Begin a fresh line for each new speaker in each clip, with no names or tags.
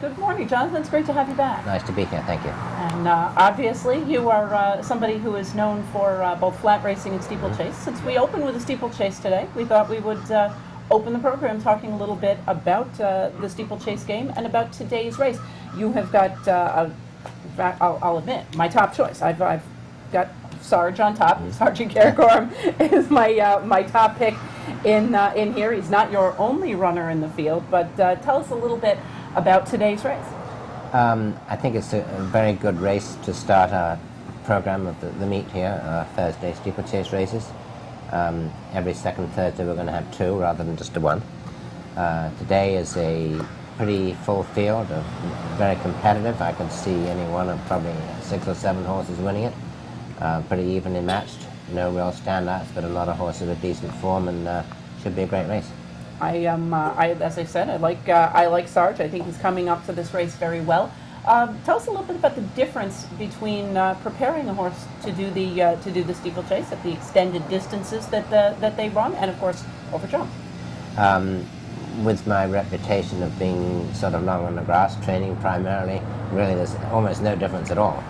Good morning, Jonathan. It's great to have you back.
Nice to be here, thank you.
And obviously, you are somebody who is known for both flat racing and steeplechase. Since we opened with a steeplechase today, we thought we would open the program talking a little bit about the steeplechase game and about today's race. You have got, I'll admit, my top choice. I've got Sarge on top. Sergeant Cairngorm is my top pick in here. He's not your only runner in the field, but tell us a little bit about today's race.
I think it's a very good race to start our program of the meet here, Thursday steeplechase races. Every second Thursday we're going to have two rather than just one. Today is a pretty full field, very competitive. I could see any one of probably 6 or 7 horses winning it. Pretty evenly matched, no real standouts, but a lot of horses with decent form, and should be a great race.
As I said, I like Sarge. I think he's coming up to this race very well. Tell us a little bit about the difference between preparing a horse to do the steeplechase at the extended distances that they run, and of course over jump.
With my reputation of being sort of long on the grass, training primarily, really there's almost no difference at all.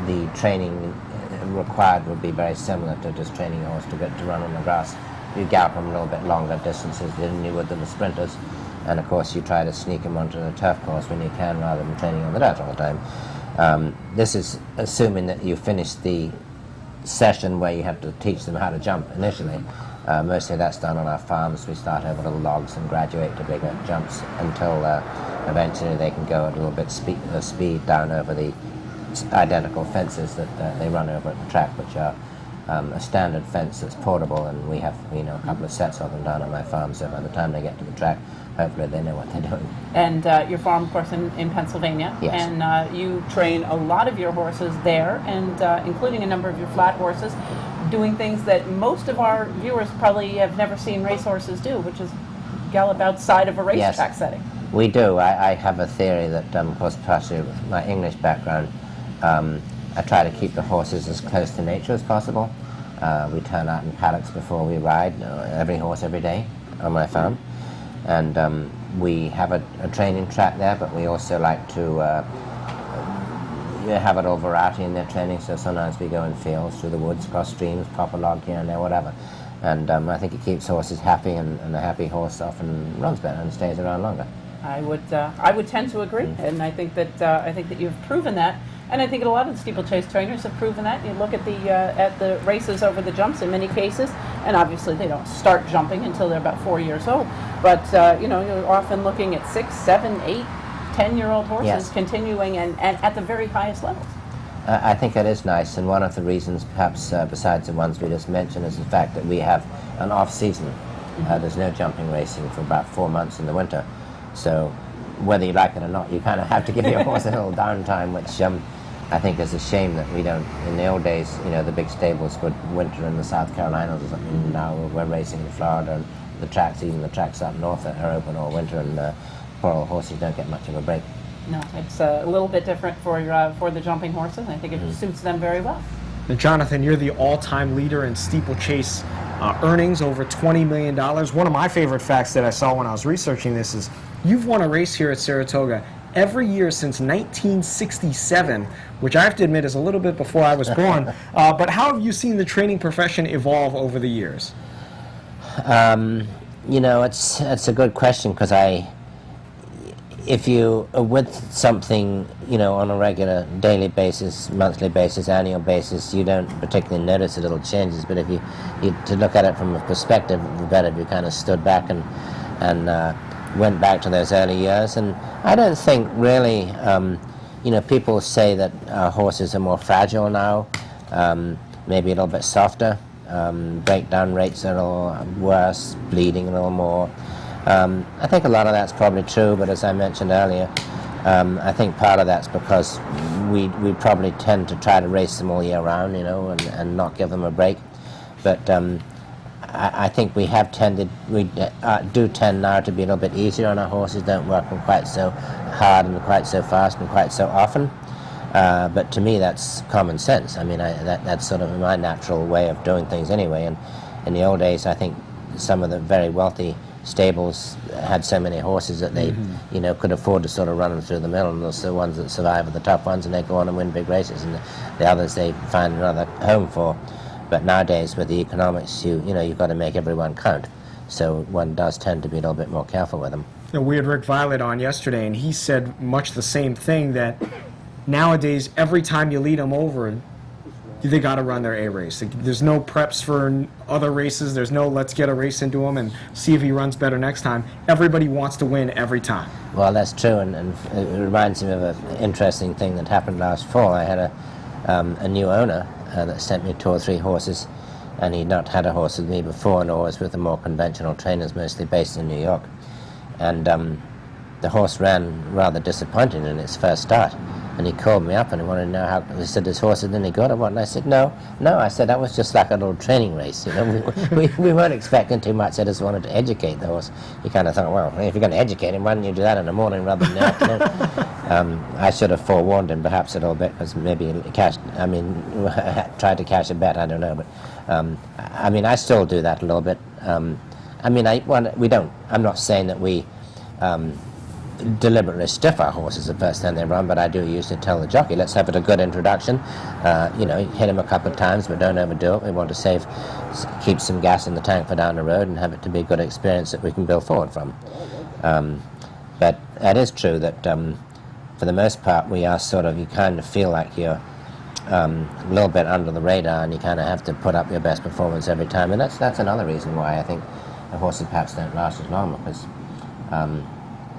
The training required would be very similar to just training a horse to run on the grass. You gallop them a little bit longer distances than you would the sprinters, and of course you try to sneak them onto the turf course when you can rather than training on the dirt all the time. This is assuming that you finish the session where you have to teach them how to jump initially. Mostly that's done on our farms. We start over little logs and graduate to bigger jumps until eventually they can go a little bit speed down over the identical fences that they run over at the track, which are a standard fence that's portable, and we have a couple of sets of them down on my farm, so by the time they get to the track, hopefully they know what they're doing.
And your farm, of course, in Pennsylvania.
Yes.
And you train a lot of your horses there, and including a number of your flat horses, doing things that most of our viewers probably have never seen racehorses do, which is gallop outside of a racetrack setting.
We do. I have a theory that, of course, partially with my English background, I try to keep the horses as close to nature as possible. We turn out in paddocks before we ride, every horse every day on my farm. And we have a training track there, but we also like to have a little variety in their training, so sometimes we go in fields, through the woods, cross streams, pop a log here and there, whatever. And I think it keeps horses happy, and a happy horse often runs better and stays around longer.
I would tend to agree, and I think that you've proven that. And I think a lot of the steeplechase trainers have proven that. You look at the races over the jumps in many cases, and obviously they don't start jumping until they're about 4 years old. But you're often looking at 6, 7, 8, 10-year-old horses. Yes. Continuing and at the very highest levels.
I think that is nice, and one of the reasons, perhaps besides the ones we just mentioned, is the fact that we have an off-season. There's no jumping racing for about 4 months in the winter. So whether you like it or not, you kind of have to give your horse a little downtime, which I think is a shame that we don't. In the old days, the big stables would winter in the South Carolinas or something. Now we're racing in Florida, and even the tracks up north are open all winter, and poor old horses don't get much of a break.
No, it's a little bit different for the jumping horses, and I think it suits them very well.
Now, Jonathan, you're the all-time leader in steeplechase earnings, over $20 million. One of my favorite facts that I saw when I was researching this is you've won a race here at Saratoga every year since 1967, which I have to admit is a little bit before I was born. But how have you seen the training profession evolve over the years?
It's a good question, because if you are with something, on a regular daily basis, monthly basis, annual basis, you don't particularly notice the little changes. But if you to look at it from a perspective, the better if you kind of stood back and went back to those early years. And I don't think really, people say that horses are more fragile now, maybe a little bit softer, breakdown rates are a little worse, bleeding a little more. I think a lot of that's probably true, but as I mentioned earlier, I think part of that's because we probably tend to try to race them all year round, and not give them a break. But I think we do tend now to be a little bit easier on our horses, don't work them quite so hard and quite so fast and quite so often. But to me, that's common sense. I mean, that's sort of my natural way of doing things anyway. And in the old days, I think some of the very wealthy stables had so many horses that they, could afford to sort of run them through the mill, and those are the ones that survive are the tough ones, and they go on and win big races, and the others they find another home for. But nowadays, with the economics, you've got to make everyone count, so one does tend to be a little bit more careful with them.
We had Rick Violet on yesterday, and he said much the same thing, that nowadays, every time you lead them over, they got to run their A race. There's no preps for other races. There's no let's get a race into him and see if he runs better next time. Everybody wants to win every time.
Well, that's true, and it reminds me of an interesting thing that happened last fall. I had a new owner that sent me 2 or 3 horses, and he'd not had a horse with me before, and always with the more conventional trainers, mostly based in New York. And the horse ran rather disappointing in its first start. And he called me up and he wanted to know how. He said, "This horse had any good or what?" And I said, No. I said, that was just like a little training race. We weren't expecting too much. I just wanted to educate the horse. He kind of thought, well, if you're going to educate him, why don't you do that in the morning rather than the afternoon? I should have forewarned him perhaps a little bit, because maybe tried to cash a bet. I don't know, but I still do that a little bit. I'm not saying that we deliberately stiff our horses the first time they run, but I do usually tell the jockey, let's have it a good introduction. Hit him a couple of times, but don't overdo it. We want to keep some gas in the tank for down the road and have it to be a good experience that we can build forward from. But it is true that for the most part we are you kind of feel like you're a little bit under the radar, and you kind of have to put up your best performance every time, and that's another reason why I think the horses perhaps don't last as long, because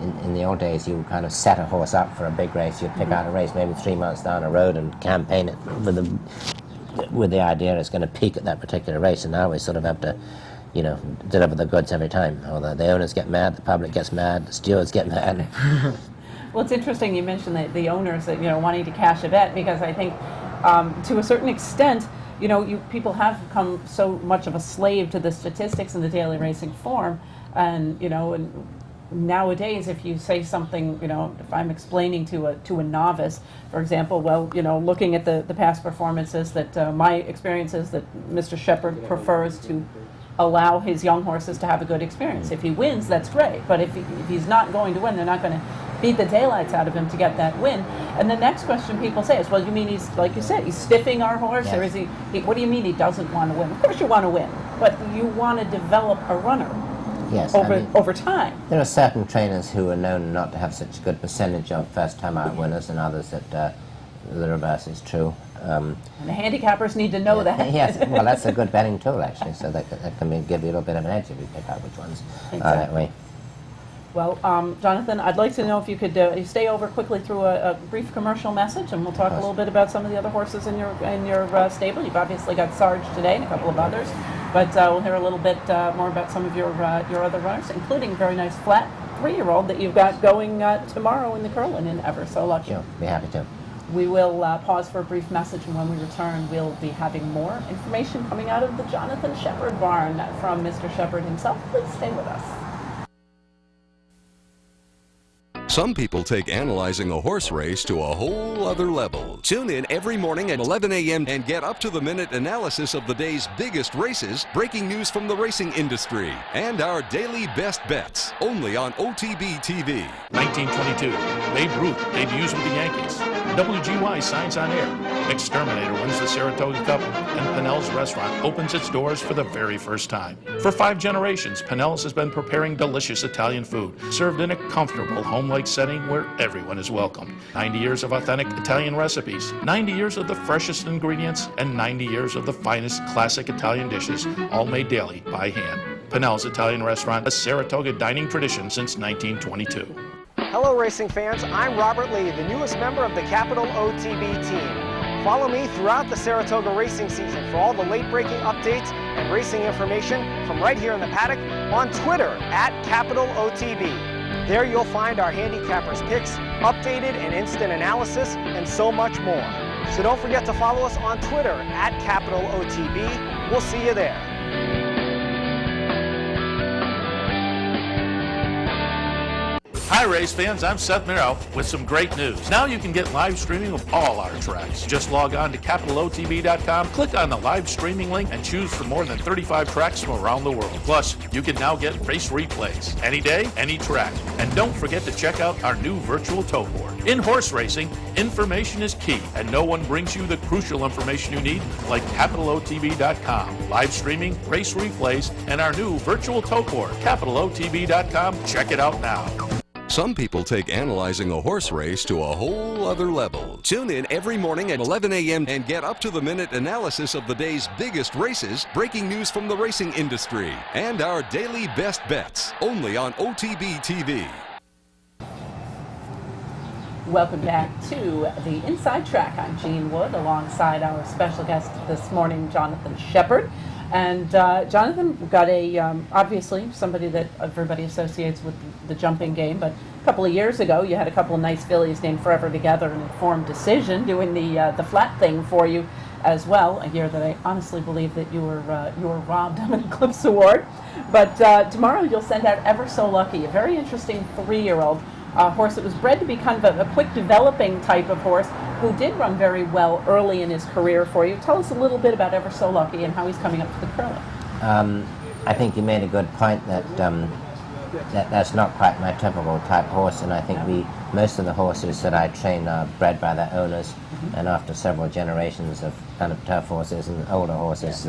in the old days, you kind of set a horse up for a big race. You'd pick out a race maybe 3 months down the road and campaign it with the idea it's going to peak at that particular race. And now we sort of have to, deliver the goods every time. Or the owners get mad, the public gets mad, the stewards get mad.
Well, it's interesting you mentioned the owners that wanting to cash a bet, because I think to a certain extent, people have become so much of a slave to the statistics in the daily racing form, and nowadays, if you say something, if I'm explaining to a novice, for example, looking at the past performances, that my experience is that Mr. Shappard prefers to allow his young horses to have a good experience. If he wins, that's great, but if he's not going to win, they're not going to beat the daylights out of him to get that win. And the next question people say is, well, you mean he's, like you said, he's stiffing our horse, yes. Or is he, what do you mean he doesn't want to win? Of course you want to win, but you want to develop a runner.
Yes,
over time.
There are certain trainers who are known not to have such a good percentage of first-time out winners, and others that the reverse is true.
And the handicappers need to know that.
Yes, well, that's a good betting tool, actually, so that can give you a little bit of an edge if you pick out which ones are that way.
Well, Jonathan, I'd like to know if you could stay over quickly through a brief commercial message, and we'll talk a little bit about some of the other horses in your stable. You've obviously got Sarge today and a couple of others, but we'll hear a little bit more about some of your other runners, including a very nice flat 3-year-old that you've got going tomorrow in the Curlin in Ever So Lucky.
Sure, be happy to.
We will pause for a brief message, and when we return, we'll be having more information coming out of the Jonathon Shappard barn from Mr. Shappard himself. Please stay with us.
Some people take analyzing a horse race to a whole other level. Tune in every morning at 11 a.m. and get up-to-the-minute analysis of the day's biggest races, breaking news from the racing industry, and our daily best bets, only on OTB TV.
1922, Babe Ruth debuts with the Yankees. WGY signs on air. Exterminator wins the Saratoga Cup, and Pinnell's Restaurant opens its doors for the very first time. For 5 generations, Pinnell's has been preparing delicious Italian food, served in a comfortable home-like setting where everyone is welcome. 90 years of authentic Italian recipes, 90 years of the freshest ingredients, and 90 years of the finest classic Italian dishes, all made daily by hand. Pinnell's Italian Restaurant, a Saratoga dining tradition since 1922.
Hello, racing fans. I'm Robert Lee, the newest member of the Capital OTB team. Follow me throughout the Saratoga racing season for all the late-breaking updates and racing information from right here in the paddock on Twitter at Capital OTB. There you'll find our handicappers' picks, updated and instant analysis, and so much more. So don't forget to follow us on Twitter at Capital OTB. We'll see you there.
Hi race fans, I'm Seth Merrill with some great news. Now you can get live streaming of all our tracks. Just log on to CapitalOTB.com, click on the live streaming link, and choose from more than 35 tracks from around the world. Plus, you can now get race replays, any day, any track. And don't forget to check out our new virtual tow board. In horse racing, information is key, and no one brings you the crucial information you need like CapitalOTB.com. Live streaming, race replays, and our new virtual tow board. CapitalOTB.com. Check it out now.
Some people take analyzing a horse race to a whole other level. Tune in every morning at 11 a.m. and get up-to-the-minute analysis of the day's biggest races, breaking news from the racing industry, and our daily best bets, only on OTB TV.
Welcome back to the Inside Track. I'm Jean Wood, alongside our special guest this morning, Jonathon Shappard. And Jonathon, we've got obviously somebody that everybody associates with the jumping game, but a couple of years ago you had a couple of nice fillies named Forever Together and Informed Decision doing the flat thing for you as well, a year that I honestly believe that you were robbed of an Eclipse Award. But tomorrow you'll send out Ever So Lucky, a very interesting 3-year-old horse that was bred to be kind of a quick developing type of horse who did run very well early in his career for you. Tell us a little bit about Ever So Lucky and how he's coming up to the curling.
I think you made a good point that that's not quite my typical type horse, and I think most of the horses that I train are bred by their owners, and after several generations of kind of tough horses and older horses,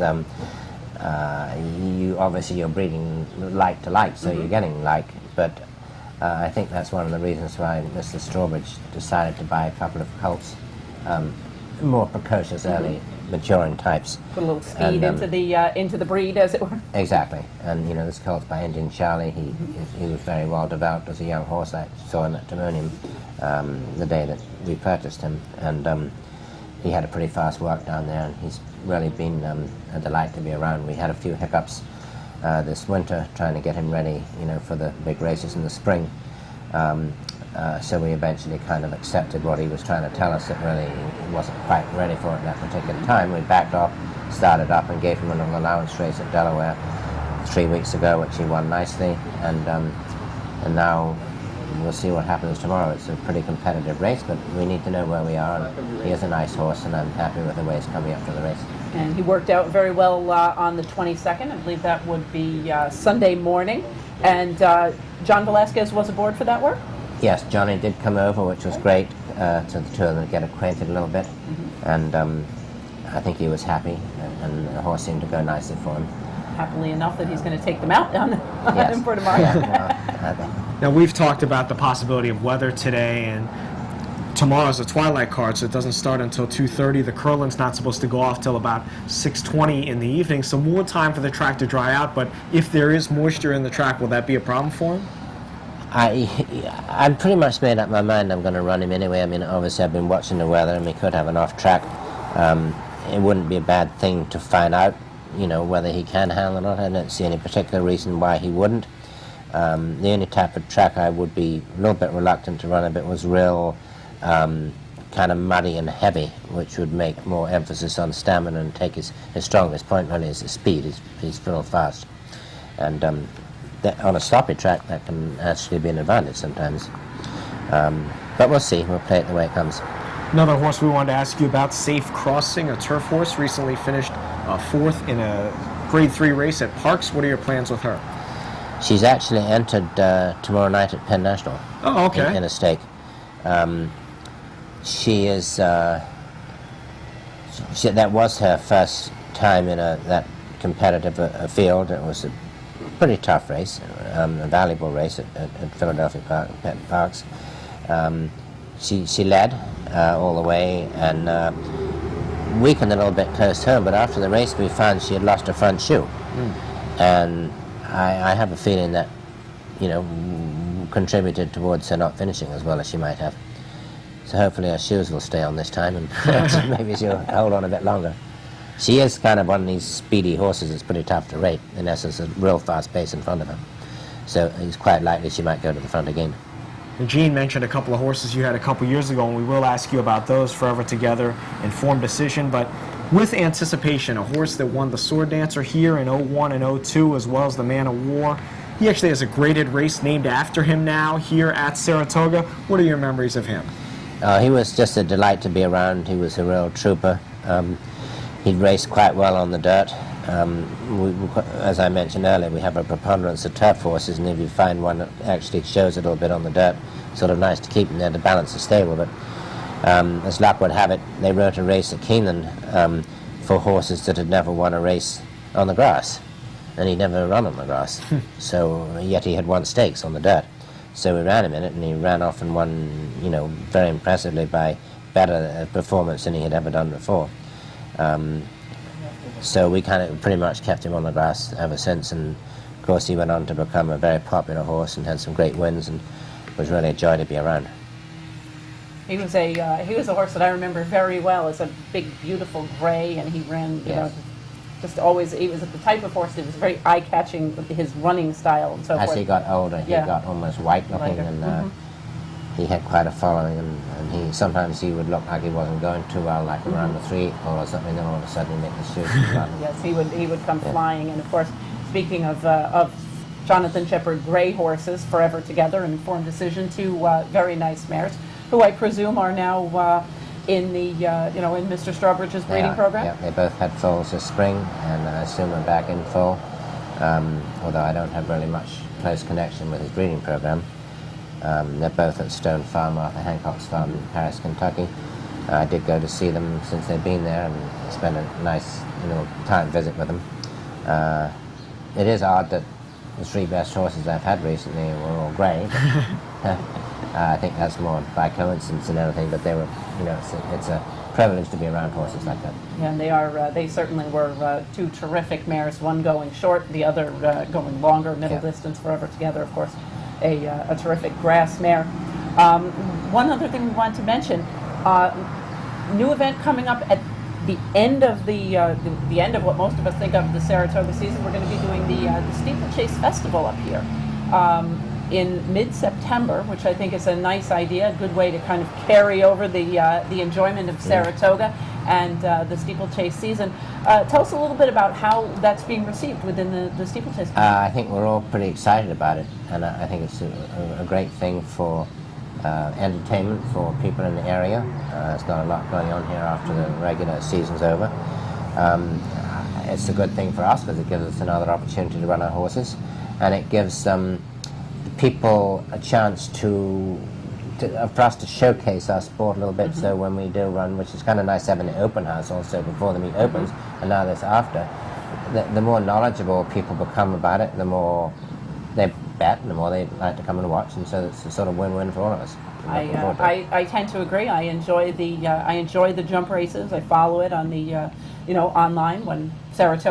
you're breeding like to like, so you're getting like, but I think that's one of the reasons why Mr. Strawbridge decided to buy a couple of colts, more precocious, early maturing types.
Put a little speed into the breed, as it were.
Exactly, and this colt's by Indian Charlie. He was very well developed as a young horse. I saw him at Timonium the day that we purchased him, and he had a pretty fast work down there, and he's really been a delight to be around. We had a few hiccups this winter trying to get him ready, for the big races in the spring. So we eventually kind of accepted what he was trying to tell us, that really he wasn't quite ready for it at that particular time. We backed off, started up, and gave him an allowance race at Delaware 3 weeks ago, which he won nicely, and now we'll see what happens tomorrow. It's a pretty competitive race, but we need to know where we are, and he is a nice horse, and I'm happy with the way he's coming up to the race.
And he worked out very well on the 22nd. I believe that would be Sunday morning. And John Velasquez was aboard for that work?
Yes, Johnny did come over, which was great, to the two of them to get acquainted a little bit. And I think he was happy, and the horse seemed to go nicely for him.
Happily enough that he's going to take them out on
Yes.
him for tomorrow.
Now, we've talked about the possibility of weather today, and tomorrow's a twilight card, so it doesn't start until 2:30. The curling's not supposed to go off till about 6:20 in the evening, so more time for the track to dry out. But if there is moisture in the track, will that be a problem for him?
I'm pretty much made up my mind I'm going to run him anyway. I mean, obviously I've been watching the weather, and we could have an off track. It wouldn't be a bad thing to find out, whether he can handle it or not. I don't see any particular reason why he wouldn't. The only type of track I would be a little bit reluctant to run if it was real kind of muddy and heavy, which would make more emphasis on stamina and take his strongest point really is his speed. He's real fast. And on a sloppy track, that can actually be an advantage sometimes. But we'll see. We'll play it the way it comes.
Another horse we wanted to ask you about, Safe Crossing, a turf horse, recently finished 4th in a Grade 3 race at Parks. What are your plans with her?
She's actually entered tomorrow night at Penn National.
Oh, okay.
In a stake. She is. That was her first time in that competitive field. It was a pretty tough race, a valuable race at Philadelphia Parks. She led all the way and weakened a little bit close home, but after the race we found she had lost her front shoe. And I have a feeling that, contributed towards her not finishing as well as she might have. So hopefully her shoes will stay on this time, and maybe she'll hold on a bit longer. She is kind of one of these speedy horses that's pretty tough to rate, unless there's a real fast pace in front of her. So it's quite likely she might go to the front again.
Gene mentioned a couple of horses you had a couple years ago, and we will ask you about those, Forever Together, Informed Decision. But with Anticipation, a horse that won the Sword Dancer here in 01 and 02, as well as the Man of War, He actually has a graded race named after him now here at Saratoga. What are your memories of him?
He was just a delight to be around. He was a real trooper. He'd raced quite well on the dirt. As I mentioned earlier, we have a preponderance of turf horses, and if you find one that actually shows a little bit on the dirt, sort of nice to keep him there to balance the stable. But as luck would have it, they wrote a race at Keeneland for horses that had never won a race on the grass, and he'd never run on the grass. So yet he had won stakes on the dirt. So we ran him in it, and he ran off and won, very impressively by better performance than he had ever done before. So we kind of pretty much kept him on the grass ever since, and of course he went on to become a very popular horse and had some great wins, and was really a joy to be around.
He was a horse that I remember very well. It's a big, beautiful gray, and he ran, just always. He was the type of horse that was very eye-catching with his running style and so forth.
As he got older, he got almost white-looking, and he had quite a following, and sometimes he would look like he wasn't going too well, like around the 3 or something, then all of a sudden he'd make the shoot.
Yes, he would come flying, and of course, speaking of Jonathon Shappard gray horses, forever together, Informed Decision, 2 very nice mares, who I presume are now in the in Mr. Strawbridge's breeding program.
Yeah, they both had foals this spring, and I assume are back in full. Although I don't have really much close connection with his breeding program. They're both at Stone Farm, Arthur Hancock's farm in Paris, Kentucky. I did go to see them since they've been there and spend a nice, time visit with them. It is odd that the 3 best horses I've had recently were all grey. I think that's more by coincidence than anything, but they were, it's a privilege to be around horses like that.
Yeah, and they certainly were 2 terrific mares, one going short, the other going longer, middle distance, forever together, of course. A terrific grass mare. One other thing we wanted to mention: new event coming up at the end of the end of what most of us think of the Saratoga season. We're going to be doing the Steeplechase Festival up here in mid-September, which I think is a nice idea, a good way to kind of carry over the enjoyment of Saratoga and the steeplechase season. Tell us a little bit about how that's being received within the steeplechase.
I think we're all pretty excited about it, and I think it's a great thing for entertainment for people in the area. There's not a lot going on here after the regular season's over. It's a good thing for us because it gives us another opportunity to run our horses, and it gives people a chance for us to showcase our sport a little bit. So when we do run, which is kind of nice having an open house also before the meet opens, and now this after, the more knowledgeable people become about it, the more they bet, and the more they like to come and watch, and so it's a sort of win-win for all of us.
I tend to agree. I enjoy the jump races. I follow it on the online when Saratoga